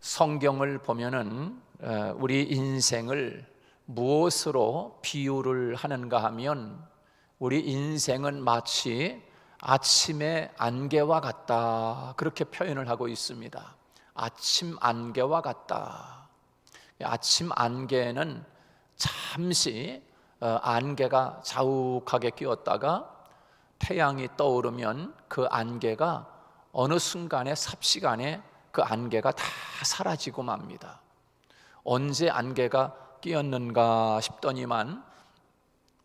성경을 보면은 우리 인생을 무엇으로 비유를 하는가 하면 우리 인생은 마치 아침의 안개와 같다, 그렇게 표현을 하고 있습니다. 아침 안개와 같다. 아침 안개는 잠시 안개가 자욱하게 끼었다가 태양이 떠오르면 그 안개가 어느 순간에 삽시간에 그 안개가 다 사라지고 맙니다. 언제 안개가 끼었는가 싶더니만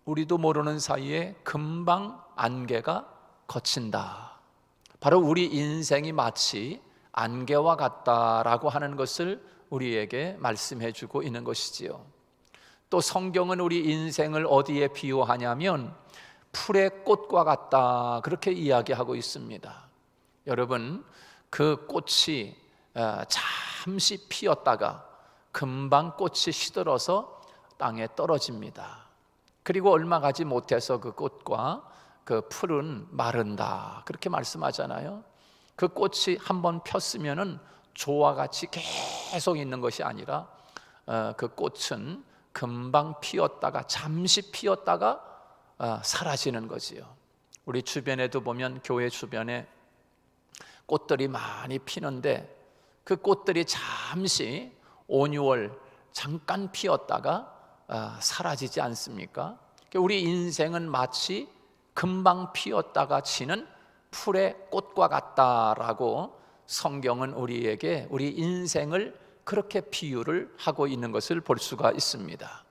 우리도 모르는 사이에 금방 안개가 거친다. 바로 우리 인생이 마치 안개와 같다라고 하는 것을 우리에게 말씀해 주고 있는 것이지요. 또 성경은 우리 인생을 어디에 비유하냐면 풀의 꽃과 같다, 그렇게 이야기하고 있습니다. 여러분, 그 꽃이 잠시 피었다가 금방 꽃이 시들어서 땅에 떨어집니다. 그리고 얼마 가지 못해서 그 꽃과 그 풀은 마른다, 그렇게 말씀하잖아요. 그 꽃이 한번 폈으면은 조와 같이 계속 있는 것이 아니라 그 꽃은 금방 피었다가 잠시 피었다가 사라지는 거지요. 우리 주변에도 보면 교회 주변에 꽃들이 많이 피는데 그 꽃들이 잠시 5, 6월 잠깐 피었다가 사라지지 않습니까? 우리 인생은 마치 금방 피었다가 지는 풀의 꽃과 같다라고 성경은 우리에게 우리 인생을 그렇게 비유를 하고 있는 것을 볼 수가 있습니다.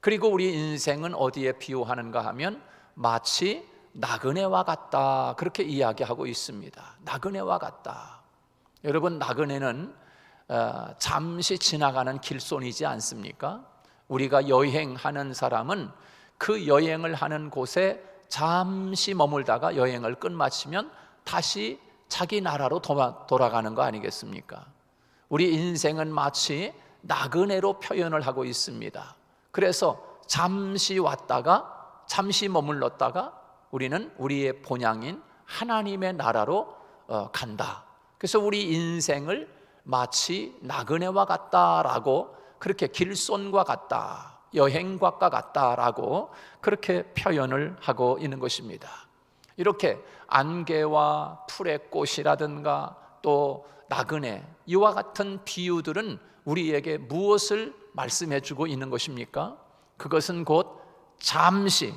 그리고 우리 인생은 어디에 비유하는가 하면 마치 나그네와 같다, 그렇게 이야기하고 있습니다. 나그네와 같다. 여러분, 나그네는 잠시 지나가는 길손이지 않습니까? 우리가 여행하는 사람은 그 여행을 하는 곳에 잠시 머물다가 여행을 끝마치면 다시 자기 나라로 돌아가는 거 아니겠습니까? 우리 인생은 마치 나그네로 표현을 하고 있습니다. 그래서 잠시 왔다가 잠시 머물렀다가 우리는 우리의 본향인 하나님의 나라로 간다. 그래서 우리 인생을 마치 나그네와 같다라고, 그렇게 길손과 같다, 여행과 같다라고 그렇게 표현을 하고 있는 것입니다. 이렇게 안개와 풀의 꽃이라든가 또 나그네, 이와 같은 비유들은 우리에게 무엇을 말씀해 주고 있는 것입니까? 그것은 곧 잠시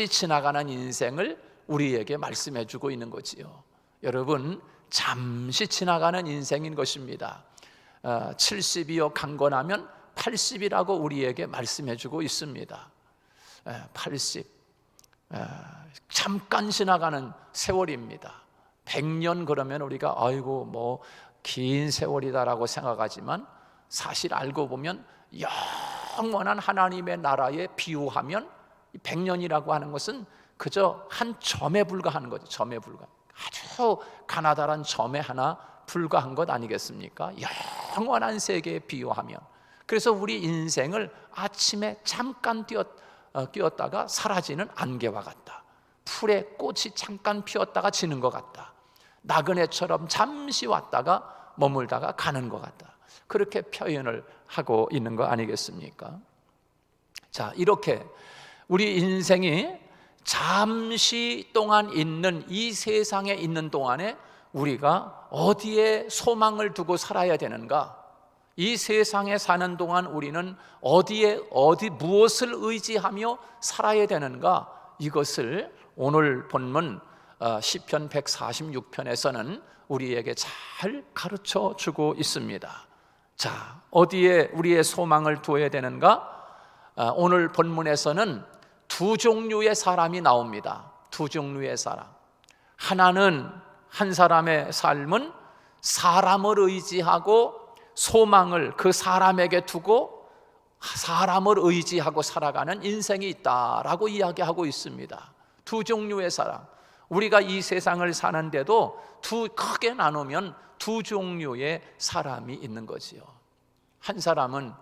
지나가는 인생을 우리에게 말씀해 주고 있는 거지요. 여러분, 잠시 지나가는 인생인 것입니다. 70이요 강건하면 80이라고 우리에게 말씀해 주고 있습니다. 80, 잠깐 지나가는 세월입니다. 100년 그러면 우리가 아이고 뭐 긴 세월이다라고 생각하지만 사실 알고 보면 영원한 하나님의 나라에 비유하면 100년이라고 하는 것은 그저 한 점에 불과한 거죠. 점에 불과, 아주 가나다란 점에 하나 불과한 것 아니겠습니까? 영원한 세계에 비유하면. 그래서 우리 인생을 아침에 잠깐 끼었다가 사라지는 안개와 같다. 풀에 꽃이 잠깐 피었다가 지는 것 같다. 나그네처럼 잠시 왔다가 머물다가 가는 것 같다. 그렇게 표현을 하고 있는 거 아니겠습니까? 자, 이렇게 우리 인생이 잠시 동안 있는 이 세상에 있는 동안에 우리가 어디에 소망을 두고 살아야 되는가? 이 세상에 사는 동안 우리는 무엇을 의지하며 살아야 되는가? 이것을 오늘 본문 시편 146편에서는 우리에게 잘 가르쳐 주고 있습니다. 자, 어디에 우리의 소망을 두어야 되는가? 오늘 본문에서는 두 종류의 사람이 나옵니다. 두 종류의 사람. 하나는, 한 사람의 삶은 사람을 의지하고 소망을 그 사람에게 두고 사람을 의지하고 살아가는 인생이 있다라고 이야기하고 있습니다. 두 종류의 사람. 우리가 이 세상을 사는데도 크게 나누면 두 종류의 사람이 있는 거지요. 한 사람은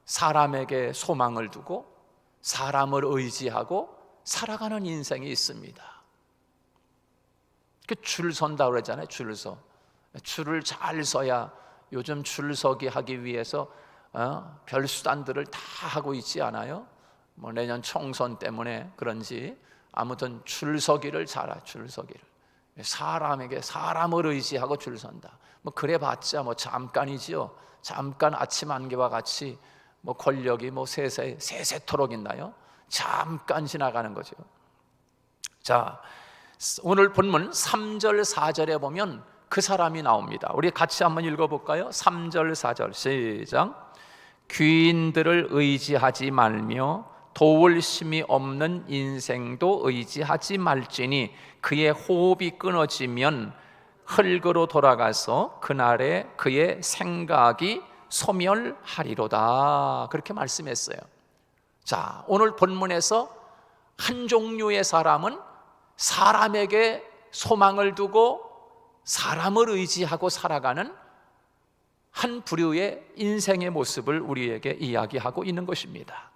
사람에게 소망을 두고 사람을 의지하고 살아가는 인생이 있습니다. 줄 선다고 그러잖아요. 줄을 잘 서야 요즘 줄서기 하기 위해서 별 수단들을 다 하고 있지 않아요? 뭐 내년 총선 때문에 그런지 아무튼 줄서기를 잘하. 줄서기를 사람에게 사람을 의지하고 줄 선다. 뭐 그래봤자 뭐 잠깐이지요. 잠깐 아침 안개와 같이 뭐 권력이 뭐 세세토록 있나요? 잠깐 지나가는 거죠. 자, 오늘 본문 3절 4절에 보면 그 사람이 나옵니다. 우리 같이 한번 읽어볼까요? 3절 4절 시작. 귀인들을 의지하지 말며 도울 힘이 없는 인생도 의지하지 말지니 그의 호흡이 끊어지면 흙으로 돌아가서 그날에 그의 생각이 소멸하리로다. 그렇게 말씀했어요. 자, 오늘 본문에서 한 종류의 사람은 사람에게 소망을 두고 사람을 의지하고 살아가는 한 부류의 인생의 모습을 우리에게 이야기하고 있는 것입니다.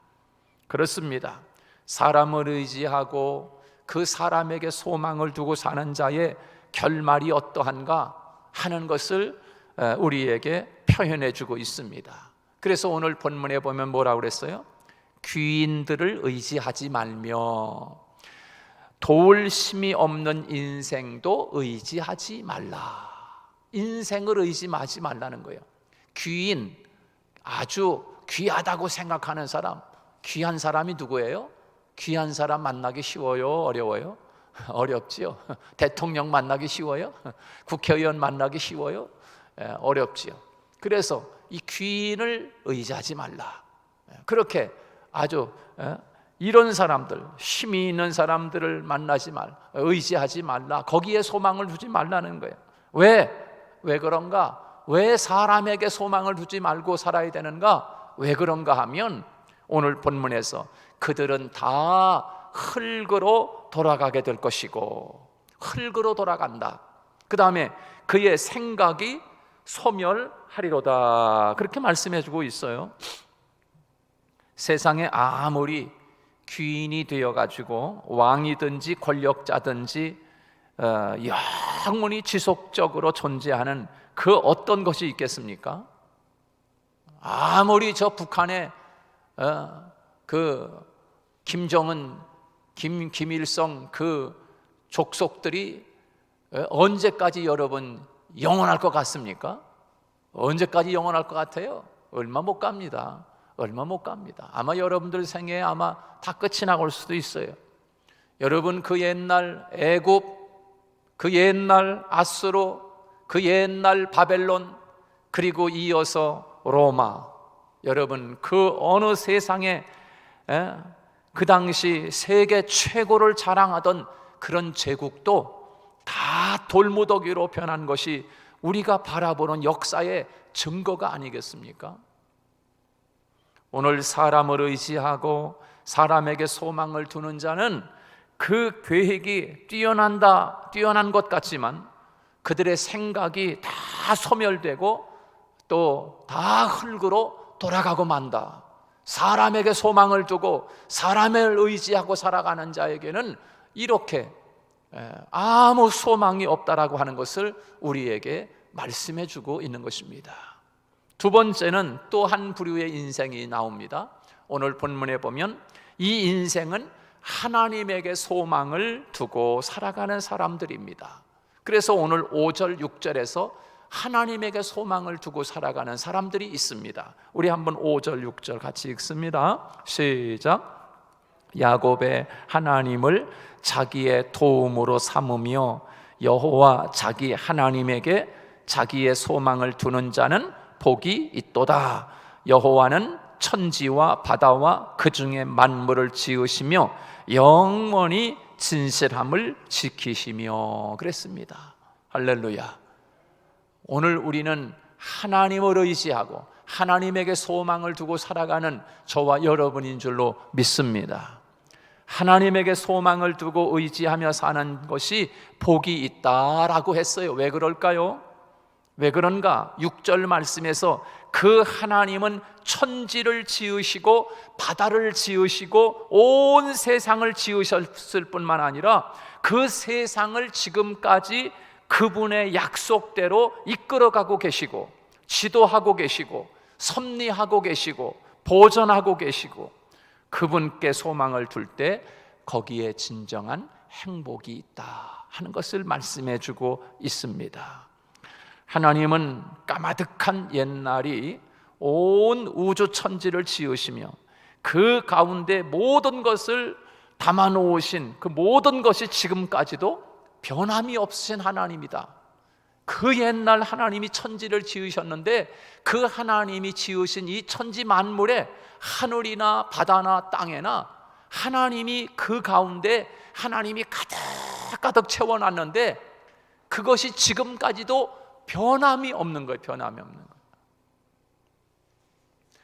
그렇습니다. 사람을 의지하고 그 사람에게 소망을 두고 사는 자의 결말이 어떠한가 하는 것을 우리에게 표현해 주고 있습니다. 그래서 오늘 본문에 보면 뭐라고 그랬어요? 귀인들을 의지하지 말며 도울 힘이 없는 인생도 의지하지 말라. 인생을 의지하지 말라는 거예요. 귀인, 아주 귀하다고 생각하는 사람, 귀한 사람이 누구예요? 귀한 사람 만나기 쉬워요? 어려워요? 어렵지요. 대통령 만나기 쉬워요? 국회의원 만나기 쉬워요? 어렵지요. 그래서 이 귀인을 의지하지 말라. 그렇게 아주 이런 사람들, 힘이 있는 사람들을 만나지 말, 의지하지 말라. 거기에 소망을 두지 말라는 거예요. 왜 그런가? 왜 사람에게 소망을 두지 말고 살아야 되는가? 왜 그런가 하면 오늘 본문에서 그들은 다 흙으로 돌아가게 될 것이고, 흙으로 돌아간다. 그 다음에 그의 생각이 소멸하리로다. 그렇게 말씀해 주고 있어요. 세상에 아무리 귀인이 되어가지고 왕이든지 권력자든지 영원히 지속적으로 존재하는 그 어떤 것이 있겠습니까? 아무리 저 북한의 그 김정은, 김일성 그 족속들이 언제까지 여러분 영원할 것 같습니까? 언제까지 영원할 것 같아요? 얼마 못 갑니다. 얼마 못 갑니다. 아마 여러분들 생애에 아마 다 끝이 나올 수도 있어요. 여러분 그 옛날 애굽, 그 옛날 아수르, 그 옛날 바벨론, 그리고 이어서 로마, 여러분 그 어느 세상에 그 당시 세계 최고를 자랑하던 그런 제국도 다 돌무더기로 변한 것이 우리가 바라보는 역사의 증거가 아니겠습니까? 오늘 사람을 의지하고 사람에게 소망을 두는 자는 그 계획이 뛰어난 것 같지만 그들의 생각이 다 소멸되고 또 다 흙으로 돌아가고 만다. 사람에게 소망을 두고 사람을 의지하고 살아가는 자에게는 이렇게 아무 소망이 없다라고 하는 것을 우리에게 말씀해 주고 있는 것입니다. 두 번째는 또 한 부류의 인생이 나옵니다. 오늘 본문에 보면 이 인생은 하나님에게 소망을 두고 살아가는 사람들입니다. 그래서 오늘 5절 6절에서 하나님에게 소망을 두고 살아가는 사람들이 있습니다. 우리 한번 5절 6절 같이 읽습니다. 시작. 야곱의 하나님을 자기의 도움으로 삼으며 여호와 자기 하나님에게 자기의 소망을 두는 자는 복이 있도다. 여호와는 천지와 바다와 그 중에 만물을 지으시며 영원히 진실함을 지키시며 그랬습니다. 할렐루야. 오늘 우리는 하나님을 의지하고 하나님에게 소망을 두고 살아가는 저와 여러분인 줄로 믿습니다. 하나님에게 소망을 두고 의지하며 사는 것이 복이 있다라고 했어요. 왜 그럴까요? 왜 그런가? 6절 말씀에서 그 하나님은 천지를 지으시고 바다를 지으시고 온 세상을 지으셨을 뿐만 아니라 그 세상을 지금까지 그분의 약속대로 이끌어가고 계시고 지도하고 계시고 섭리하고 계시고 보존하고 계시고 그분께 소망을 둘 때 거기에 진정한 행복이 있다 하는 것을 말씀해 주고 있습니다. 하나님은 까마득한 옛날이 온 우주 천지를 지으시며 그 가운데 모든 것을 담아 놓으신 그 모든 것이 지금까지도 변함이 없으신 하나님이다. 그 옛날 하나님이 천지를 지으셨는데 그 하나님이 지으신 이 천지 만물에 하늘이나 바다나 땅에나 하나님이 그 가운데 하나님이 가득가득 채워놨는데 그것이 지금까지도 변함이 없는 거예요. 변함이 없는 거예요.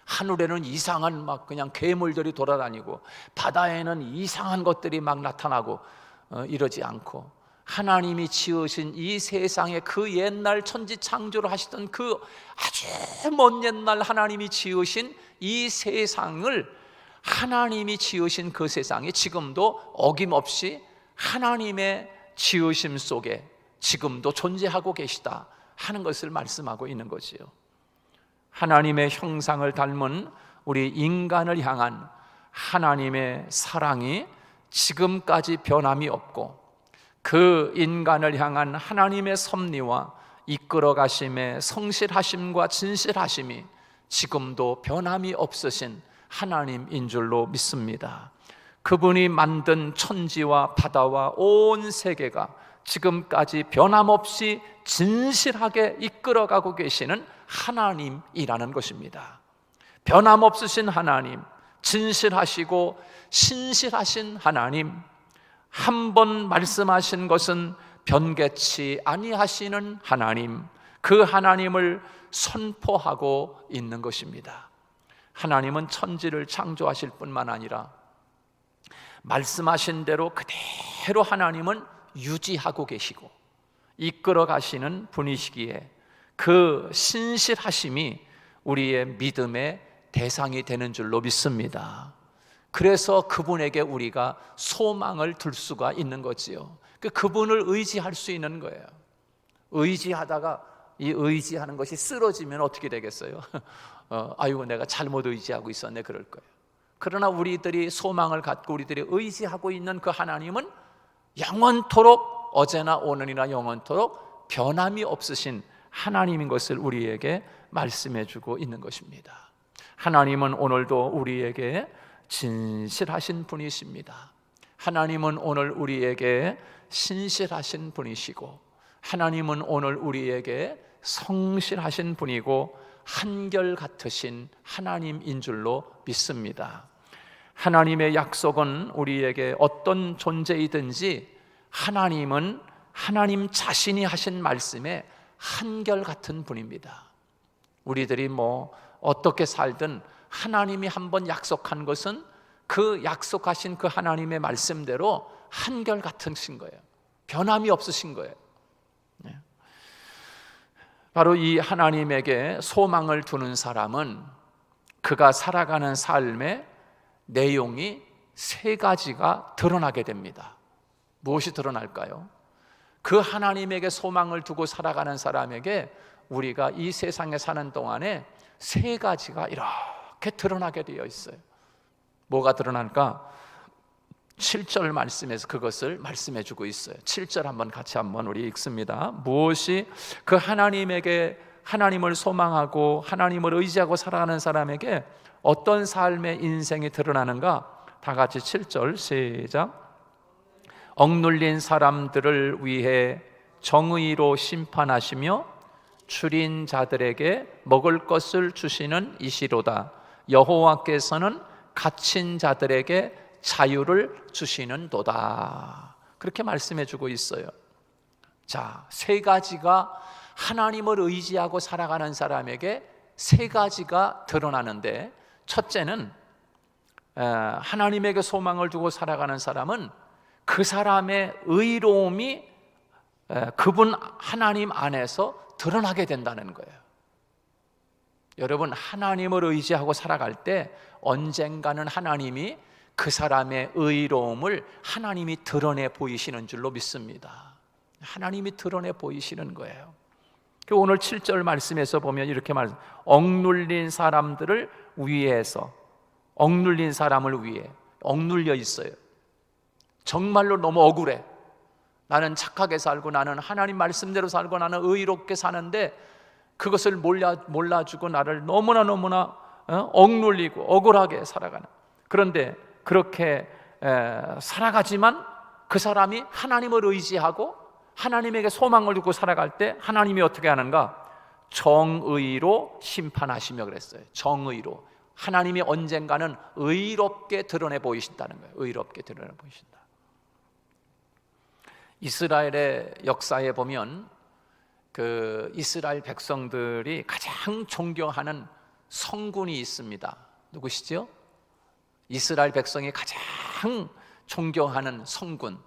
하늘에는 이상한 막 그냥 괴물들이 돌아다니고 바다에는 이상한 것들이 막 나타나고 이러지 않고 하나님이 지으신 이 세상에 그 옛날 천지 창조를 하시던 그 아주 먼 옛날 하나님이 지으신 이 세상을 하나님이 지으신 그 세상에 지금도 어김없이 하나님의 지으심 속에 지금도 존재하고 계시다 하는 것을 말씀하고 있는 거지요. 하나님의 형상을 닮은 우리 인간을 향한 하나님의 사랑이 지금까지 변함이 없고 그 인간을 향한 하나님의 섭리와 이끌어 가심의 성실하심과 진실하심이 지금도 변함이 없으신 하나님인 줄로 믿습니다. 그분이 만든 천지와 바다와 온 세계가 지금까지 변함없이 진실하게 이끌어가고 계시는 하나님이라는 것입니다. 변함없으신 하나님, 진실하시고 신실하신 하나님, 한 번 말씀하신 것은 변개치 아니하시는 하나님, 그 하나님을 선포하고 있는 것입니다. 하나님은 천지를 창조하실 뿐만 아니라 말씀하신 대로 그대로 하나님은 유지하고 계시고 이끌어 가시는 분이시기에 그 신실하심이 우리의 믿음의 대상이 되는 줄로 믿습니다. 그래서 그분에게 우리가 소망을 둘 수가 있는 거지요. 그분을 의지할 수 있는 거예요. 의지하다가 이 의지하는 것이 쓰러지면 어떻게 되겠어요? 아이고 내가 잘못 의지하고 있었네 그럴 거예요. 그러나 우리들이 소망을 갖고 우리들이 의지하고 있는 그 하나님은 영원토록 어제나 오늘이나 영원토록 변함이 없으신 하나님인 것을 우리에게 말씀해 주고 있는 것입니다. 하나님은 오늘도 우리에게 진실하신 분이십니다. 하나님은 오늘 우리에게 신실하신 분이시고 하나님은 오늘 우리에게 성실하신 분이고 한결같으신 하나님인 줄로 믿습니다. 하나님의 약속은 우리에게 어떤 존재이든지 하나님은 하나님 자신이 하신 말씀에 한결같은 분입니다. 우리들이 어떻게 살든 하나님이 한번 약속한 것은 그 약속하신 그 하나님의 말씀대로 한결같으신 거예요. 변함이 없으신 거예요. 바로 이 하나님에게 소망을 두는 사람은 그가 살아가는 삶의 내용이 세 가지가 드러나게 됩니다. 무엇이 드러날까요? 그 하나님에게 소망을 두고 살아가는 사람에게 우리가 이 세상에 사는 동안에 세 가지가 이렇게 드러나게 되어 있어요. 뭐가 드러날까? 7절 말씀에서 그것을 말씀해 주고 있어요. 7절 같이 우리 읽습니다. 무엇이 그 하나님에게 하나님을 소망하고 하나님을 의지하고 살아가는 사람에게 어떤 삶의 인생이 드러나는가? 다 같이 7절 시작. 억눌린 사람들을 위해 정의로 심판하시며 줄인 자들에게 먹을 것을 주시는 이시로다. 여호와께서는 갇힌 자들에게 자유를 주시는도다. 그렇게 말씀해 주고 있어요. 자, 세 가지가 하나님을 의지하고 살아가는 사람에게 세 가지가 드러나는데, 첫째는 하나님에게 소망을 두고 살아가는 사람은 그 사람의 의로움이 그분 하나님 안에서 드러나게 된다는 거예요. 여러분, 하나님을 의지하고 살아갈 때 언젠가는 하나님이 그 사람의 의로움을 하나님이 드러내 보이시는 줄로 믿습니다. 하나님이 드러내 보이시는 거예요. 그 오늘 7절 말씀에서 보면 이렇게 억눌린 사람들을 위해서, 억눌린 사람을 위해, 억눌려 있어요. 정말로 너무 억울해. 나는 착하게 살고, 나는 하나님 말씀대로 살고, 나는 의롭게 사는데 그것을 몰라주고 나를 너무나 억눌리고 억울하게 살아가는. 그런데 그렇게 살아가지만 그 사람이 하나님을 의지하고 하나님에게 소망을 두고 살아갈 때 하나님이 어떻게 하는가? 정의로 심판하시며 그랬어요. 정의로. 하나님이 언젠가는 의롭게 드러내 보이신다는 거예요. 의롭게 드러내 보이신다. 이스라엘의 역사에 보면 그 이스라엘 백성들이 가장 존경하는 성군이 있습니다. 누구시죠? 이스라엘 백성이 가장 존경하는 성군,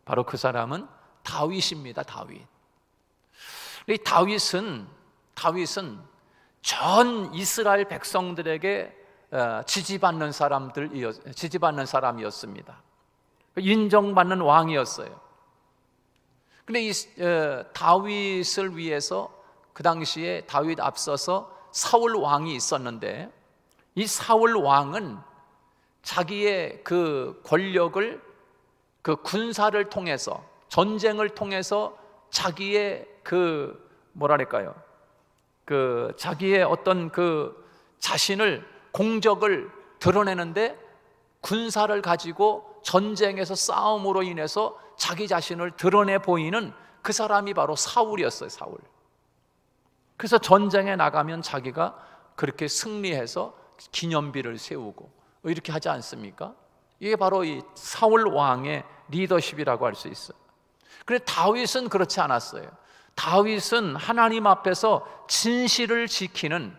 바로 그 사람은 다윗입니다. 다윗. 이 다윗은 전 이스라엘 백성들에게 지지받는 사람이었습니다. 인정받는 왕이었어요. 근데 이 다윗을 위해서 그 당시에 다윗 앞서서 사울 왕이 있었는데, 이 사울 왕은 자기의 그 권력을 그 군사를 통해서, 전쟁을 통해서 자기의 그 뭐랄까요, 그 자기의 어떤 그 자신을, 공적을 드러내는데 군사를 가지고 전쟁에서 싸움으로 인해서 자기 자신을 드러내 보이는 그 사람이 바로 사울이었어요. 사울. 그래서 전쟁에 나가면 자기가 그렇게 승리해서 기념비를 세우고 이렇게 하지 않습니까? 이게 바로 이 사울 왕의 리더십이라고 할 수 있어요. 그런데 다윗은 그렇지 않았어요. 다윗은 하나님 앞에서 진실을 지키는,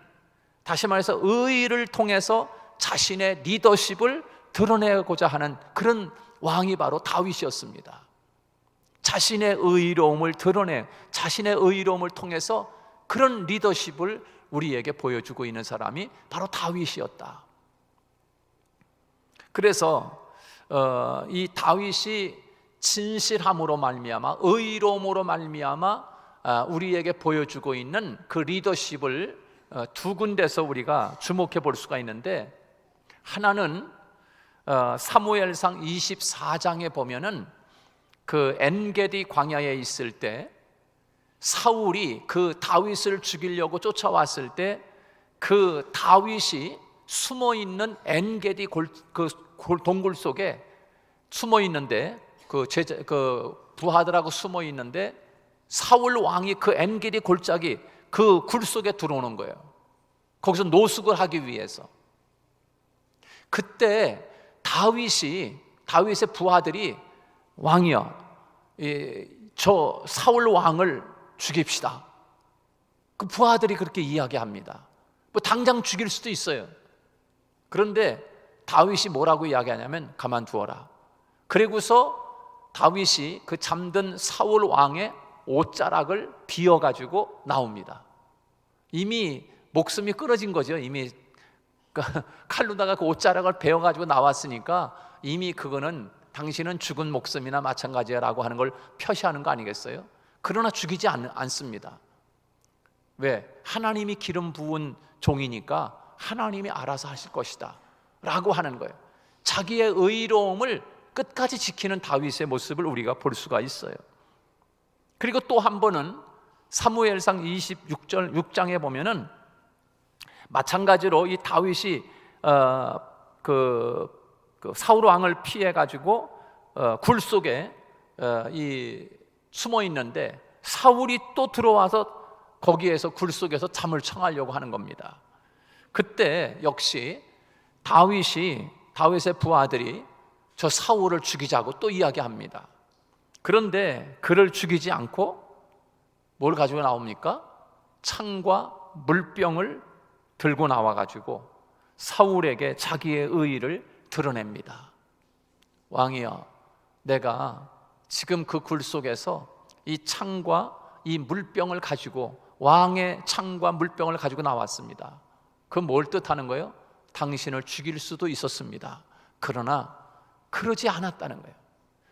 다시 말해서 의를 통해서 자신의 리더십을 드러내고자 하는 그런 왕이 바로 다윗이었습니다. 자신의 의로움을 드러내, 자신의 의로움을 통해서 그런 리더십을 우리에게 보여주고 있는 사람이 바로 다윗이었다. 그래서 이 다윗이 진실함으로 말미암아, 의로움으로 말미암아 우리에게 보여주고 있는 그 리더십을 두 군데서 우리가 주목해 볼 수가 있는데, 하나는 사무엘상 24장에 보면은 그 엔게디 광야에 있을 때 사울이 그 다윗을 죽이려고 쫓아왔을 때 그 다윗이 숨어 있는 엔게디 동굴 속에 숨어 있는데, 그 부하들하고 숨어 있는데 사울 왕이 그 엔게디 골짜기 그 굴 속에 들어오는 거예요. 거기서 노숙을 하기 위해서. 그때 다윗의 부하들이, 왕이여, 저 사울 왕을 죽입시다. 그 부하들이 그렇게 이야기합니다. 뭐 당장 죽일 수도 있어요. 그런데 다윗이 뭐라고 이야기하냐면 가만두어라. 그리고서 다윗이 그 잠든 사울 왕의 옷자락을 비워가지고 나옵니다. 이미 목숨이 끊어진 거죠. 이미 칼로다가 그 옷자락을 베어가지고 나왔으니까 이미 그거는 당신은 죽은 목숨이나 마찬가지라고 하는 걸 표시하는 거 아니겠어요? 그러나 죽이지 않습니다. 왜? 하나님이 기름 부은 종이니까 하나님이 알아서 하실 것이다 라고 하는 거예요. 자기의 의로움을 끝까지 지키는 다윗의 모습을 우리가 볼 수가 있어요. 그리고 또 한 번은 사무엘상 26장에 보면은 마찬가지로 이 다윗이 그 사울 왕을 피해 가지고 굴 속에 숨어 있는데 사울이 또 들어와서 거기에서 굴 속에서 잠을 청하려고 하는 겁니다. 그때 역시 다윗의 부하들이 저 사울을 죽이자고 또 이야기합니다. 그런데 그를 죽이지 않고 뭘 가지고 나옵니까? 창과 물병을 들고 나와가지고 사울에게 자기의 의의를 드러냅니다. 왕이여, 내가 지금 그 굴 속에서 이 창과 이 물병을 가지고, 왕의 창과 물병을 가지고 나왔습니다. 그 뭘 뜻하는 거예요? 당신을 죽일 수도 있었습니다. 그러나 그러지 않았다는 거예요.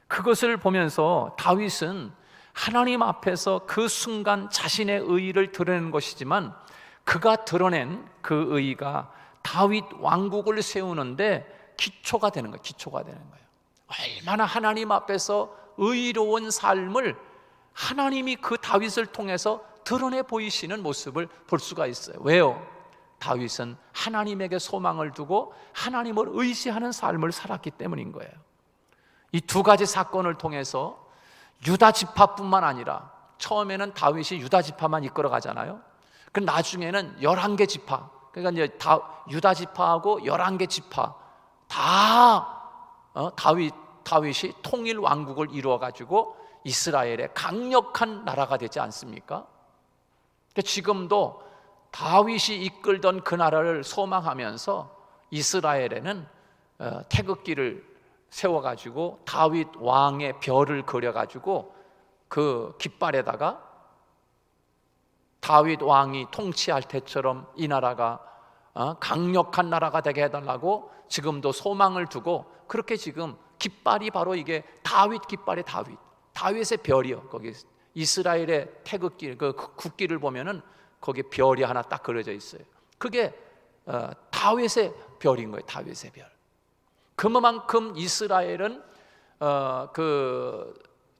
그것을 보면서 다윗은 하나님 앞에서 그 순간 자신의 의의를 드러내는 것이지만, 그가 드러낸 그 의의가 다윗 왕국을 세우는데 기초가 되는 거예요. 기초가 되는 거예요. 얼마나 하나님 앞에서 의로운 삶을 하나님이 그 다윗을 통해서 드러내 보이시는 모습을 볼 수가 있어요. 왜요? 다윗은 하나님에게 소망을 두고 하나님을 의지하는 삶을 살았기 때문인 거예요. 이 두 가지 사건을 통해서 유다 지파뿐만 아니라, 처음에는 다윗이 유다 지파만 이끌어 가잖아요. 그 나중에는 11개 지파, 그러니까 이제 유다 지파하고 11개 지파 다 다윗이 통일 왕국을 이루어 가지고 이스라엘의 강력한 나라가 되지 않습니까? 지금도 다윗이 이끌던 그 나라를 소망하면서 이스라엘에는 태극기를 세워가지고 다윗 왕의 별을 그려가지고 그 깃발에다가 다윗 왕이 통치할 때처럼 이 나라가 강력한 나라가 되게 해달라고 지금도 소망을 두고, 그렇게 지금 깃발이 바로 이게 다윗 깃발의 다윗의 별이요. 거기 이스라엘의 태극기, 그 국기를 보면은 거기에 별이 하나 딱 그려져 있어요. 그게 다윗의 별인 거예요. 다윗의 별. 그만큼 이스라엘은 그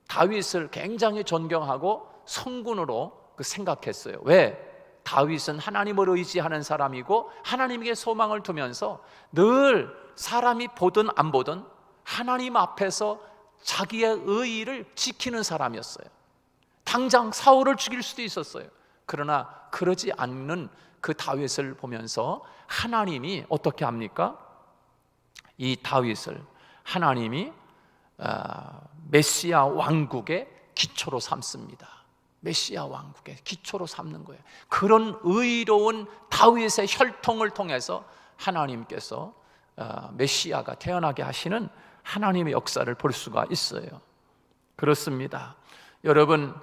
다윗을 굉장히 존경하고 성군으로 생각했어요. 왜? 다윗은 하나님을 의지하는 사람이고 하나님에게 소망을 두면서 늘 사람이 보든 안 보든 하나님 앞에서 자기의 의의를 지키는 사람이었어요. 당장 사울을 죽일 수도 있었어요. 그러나 그러지 않는 그 다윗을 보면서 하나님이 어떻게 합니까? 이 다윗을 하나님이 메시아 왕국의 기초로 삼습니다. 메시아 왕국의 기초로 삼는 거예요. 그런 의로운 다윗의 혈통을 통해서 하나님께서 메시아가 태어나게 하시는 하나님의 역사를 볼 수가 있어요. 그렇습니다. 여러분,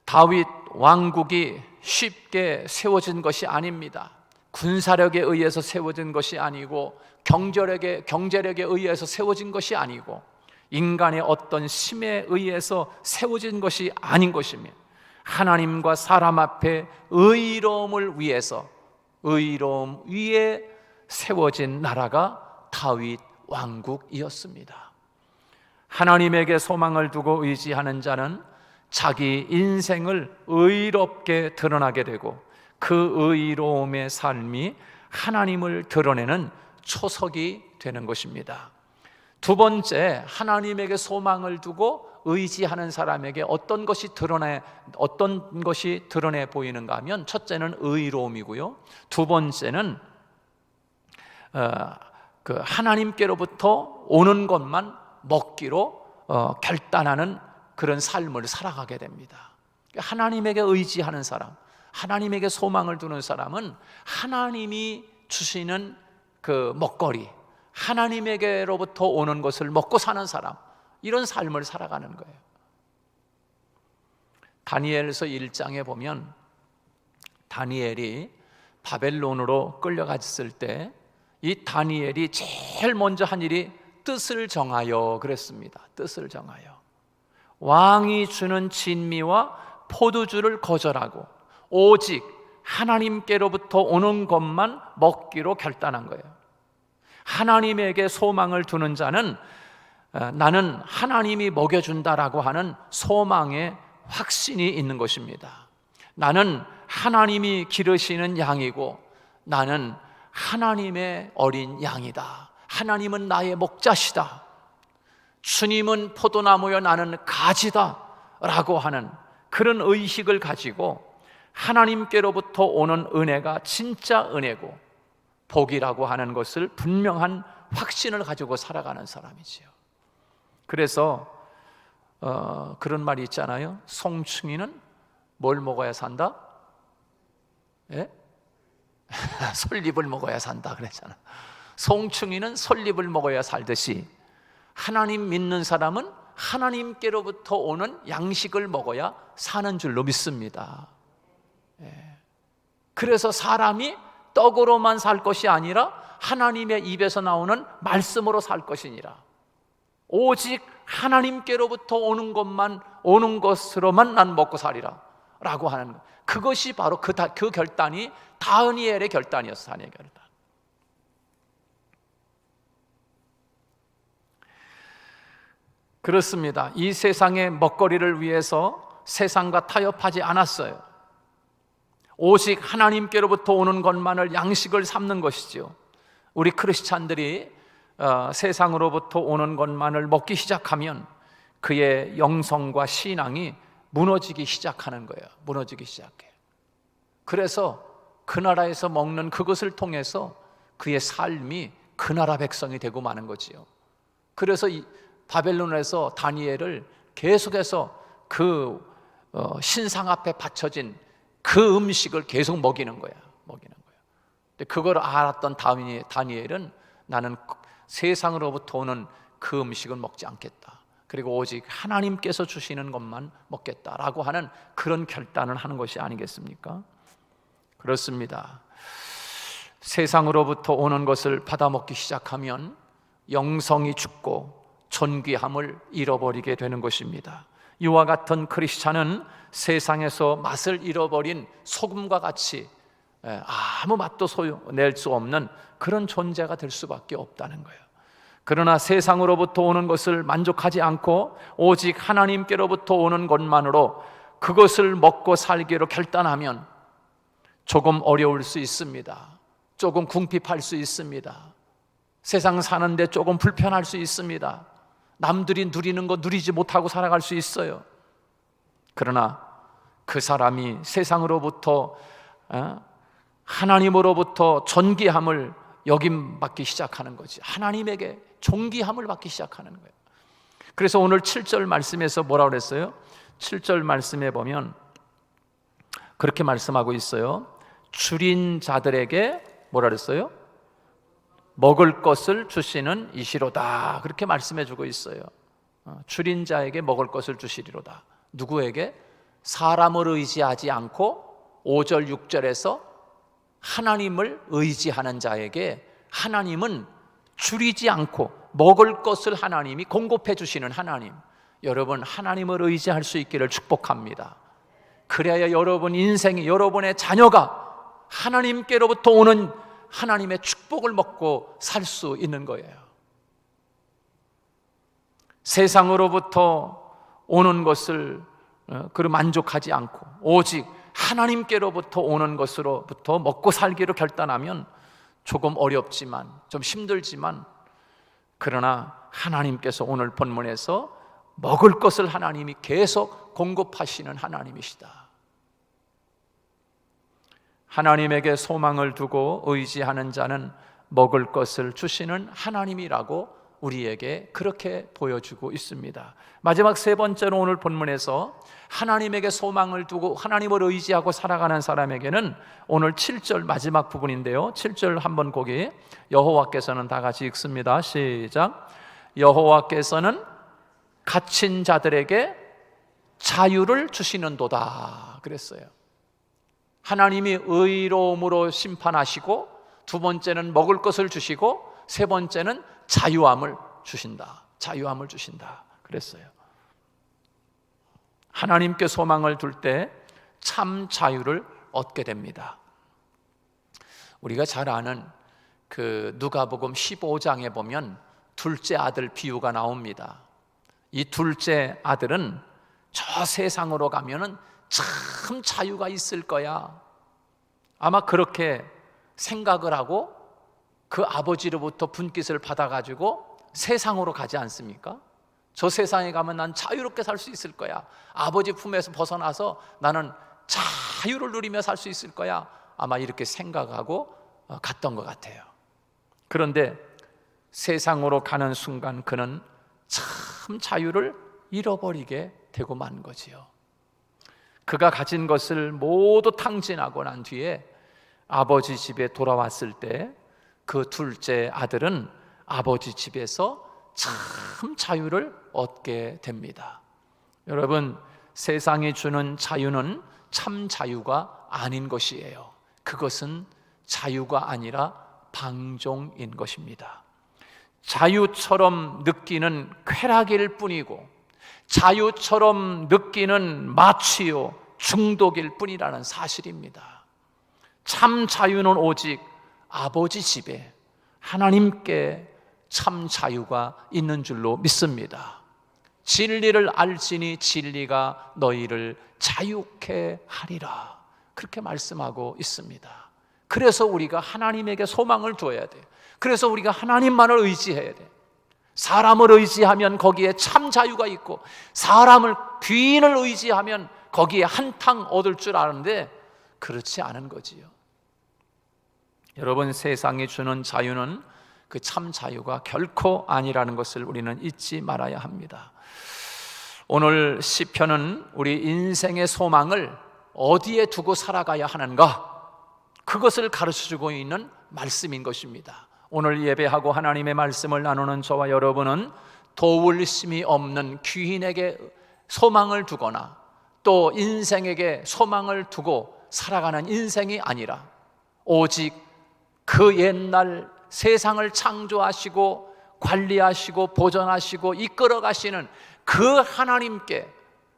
다윗 왕국이 쉽게 세워진 것이 아닙니다. 군사력에 의해서 세워진 것이 아니고 경제력에 의해서 세워진 것이 아니고 인간의 어떤 힘에 의해서 세워진 것이 아닌 것이며, 하나님과 사람 앞에 의로움을 위해서 의로움 위에 세워진 나라가 다윗 왕국이었습니다. 하나님에게 소망을 두고 의지하는 자는 자기 인생을 의롭게 드러나게 되고 그 의로움의 삶이 하나님을 드러내는 초석이 되는 것입니다. 두 번째, 하나님에게 소망을 두고 의지하는 사람에게 어떤 것이 드러내 보이는가 하면, 첫째는 의로움이고요, 두 번째는 그 하나님께로부터 오는 것만 먹기로 결단하는 그런 삶을 살아가게 됩니다. 하나님에게 의지하는 사람, 하나님에게 소망을 두는 사람은 하나님이 주시는 그 먹거리, 하나님에게로부터 오는 것을 먹고 사는 사람, 이런 삶을 살아가는 거예요. 다니엘서 1장에 보면 다니엘이 바벨론으로 끌려갔을 때 이 다니엘이 제일 먼저 한 일이 뜻을 정하여 그랬습니다. 뜻을 정하여 왕이 주는 진미와 포도주를 거절하고 오직 하나님께로부터 오는 것만 먹기로 결단한 거예요. 하나님에게 소망을 두는 자는 나는 하나님이 먹여준다라고 하는 소망의 확신이 있는 것입니다. 나는 하나님이 기르시는 양이고 나는 하나님의 어린 양이다. 하나님은 나의 목자시다. 주님은 포도나무여 나는 가지다 라고 하는 그런 의식을 가지고 하나님께로부터 오는 은혜가 진짜 은혜고 복이라고 하는 것을 분명한 확신을 가지고 살아가는 사람이지요. 그래서 그런 말이 있잖아요. 송충이는 뭘 먹어야 산다? 예? 솔잎을 먹어야 산다 그랬잖아. 송충이는 솔잎을 먹어야 살듯이 하나님 믿는 사람은 하나님께로부터 오는 양식을 먹어야 사는 줄로 믿습니다. 예. 그래서 사람이 떡으로만 살 것이 아니라 하나님의 입에서 나오는 말씀으로 살 것이니라. 오직 하나님께로부터 오는 것으로만 난 먹고 살리라 라고 하는 것. 그것이 바로 그 결단이 다니엘의 결단이었어. 다니엘의 결단. 그렇습니다. 이 세상의 먹거리를 위해서 세상과 타협하지 않았어요. 오직 하나님께로부터 오는 것만을 양식을 삼는 것이지요. 우리 크리스찬들이 세상으로부터 오는 것만을 먹기 시작하면 그의 영성과 신앙이 무너지기 시작하는 거예요. 무너지기 시작해요. 그래서 그 나라에서 먹는 그것을 통해서 그의 삶이 그 나라 백성이 되고 마는 거지요. 그래서 바벨론에서 다니엘을 계속해서 그 신상 앞에 바쳐진 그 음식을 계속 먹이는 거야. 근데 그걸 알았던 다니엘은 나는 세상으로부터 오는 그 음식은 먹지 않겠다. 그리고 오직 하나님께서 주시는 것만 먹겠다라고 하는 그런 결단을 하는 것이 아니겠습니까? 그렇습니다. 세상으로부터 오는 것을 받아 먹기 시작하면 영성이 죽고 존귀함을 잃어버리게 되는 것입니다. 이와 같은 크리스찬은 세상에서 맛을 잃어버린 소금과 같이 아무 맛도 낼 수 없는 그런 존재가 될 수밖에 없다는 거예요. 그러나 세상으로부터 오는 것을 만족하지 않고 오직 하나님께로부터 오는 것만으로 그것을 먹고 살기로 결단하면 조금 어려울 수 있습니다. 조금 궁핍할 수 있습니다. 세상 사는데 조금 불편할 수 있습니다. 남들이 누리는 거 누리지 못하고 살아갈 수 있어요. 그러나 그 사람이 세상으로부터 하나님으로부터 존귀함을 여김받기 시작하는 거지. 하나님에게 존귀함을 받기 시작하는 거예요. 그래서 오늘 7절 말씀에서 뭐라고 그랬어요? 7절 말씀에 보면 그렇게 말씀하고 있어요. 줄인 자들에게 뭐라 그랬어요? 먹을 것을 주시는 이시로다. 그렇게 말씀해 주고 있어요. 줄인 자에게 먹을 것을 주시리로다. 누구에게? 사람을 의지하지 않고 5절 6절에서 하나님을 의지하는 자에게 하나님은 줄이지 않고 먹을 것을 하나님이 공급해 주시는 하나님. 여러분, 하나님을 의지할 수 있기를 축복합니다. 그래야 여러분 인생이, 여러분의 자녀가 하나님께로부터 오는 하나님의 축복을 먹고 살 수 있는 거예요. 세상으로부터 오는 것을 그로 만족하지 않고 오직 하나님께로부터 오는 것으로부터 먹고 살기로 결단하면 조금 어렵지만 좀 힘들지만 그러나 하나님께서 오늘 본문에서 먹을 것을 하나님이 계속 공급하시는 하나님이시다. 하나님에게 소망을 두고 의지하는 자는 먹을 것을 주시는 하나님이라고 우리에게 그렇게 보여주고 있습니다. 마지막 세 번째로 오늘 본문에서 하나님에게 소망을 두고 하나님을 의지하고 살아가는 사람에게는 오늘 7절 마지막 부분인데요, 7절 한번 거기 여호와께서는 다 같이 읽습니다. 시작. 여호와께서는 갇힌 자들에게 자유를 주시는도다 그랬어요. 하나님이 의로움으로 심판하시고 두 번째는 먹을 것을 주시고 세 번째는 자유함을 주신다. 자유함을 주신다 그랬어요. 하나님께 소망을 둘 때 참 자유를 얻게 됩니다. 우리가 잘 아는 그 누가복음 15장에 보면 둘째 아들 비유가 나옵니다. 이 둘째 아들은 저 세상으로 가면은 참 자유가 있을 거야, 아마 그렇게 생각을 하고 그 아버지로부터 분깃을 받아가지고 세상으로 가지 않습니까? 저 세상에 가면 난 자유롭게 살 수 있을 거야, 아버지 품에서 벗어나서 나는 자유를 누리며 살 수 있을 거야, 아마 이렇게 생각하고 갔던 것 같아요. 그런데 세상으로 가는 순간 그는 참 자유를 잃어버리게 되고 만 거지요. 그가 가진 것을 모두 탕진하고 난 뒤에 아버지 집에 돌아왔을 때 그 둘째 아들은 아버지 집에서 참 자유를 얻게 됩니다. 여러분, 세상이 주는 자유는 참 자유가 아닌 것이에요. 그것은 자유가 아니라 방종인 것입니다. 자유처럼 느끼는 쾌락일 뿐이고 자유처럼 느끼는 마취요 중독일 뿐이라는 사실입니다. 참 자유는 오직 아버지 집에 하나님께 참 자유가 있는 줄로 믿습니다. 진리를 알지니 진리가 너희를 자유케 하리라, 그렇게 말씀하고 있습니다. 그래서 우리가 하나님에게 소망을 두어야 돼. 그래서 우리가 하나님만을 의지해야 돼. 사람을 의지하면 거기에 참 자유가 있고 사람을 귀인을 의지하면 거기에 한탕 얻을 줄 아는데 그렇지 않은 거지요. 여러분, 세상이 주는 자유는 그 참 자유가 결코 아니라는 것을 우리는 잊지 말아야 합니다. 오늘 시편은 우리 인생의 소망을 어디에 두고 살아가야 하는가, 그것을 가르쳐주고 있는 말씀인 것입니다. 오늘 예배하고 하나님의 말씀을 나누는 저와 여러분은 도울 힘이 없는 귀인에게 소망을 두거나 또 인생에게 소망을 두고 살아가는 인생이 아니라 오직 그 옛날 세상을 창조하시고 관리하시고 보존하시고 이끌어 가시는 그 하나님께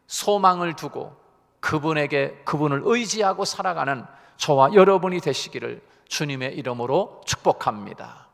소망을 두고 그분을 의지하고 살아가는 저와 여러분이 되시기를 주님의 이름으로 축복합니다.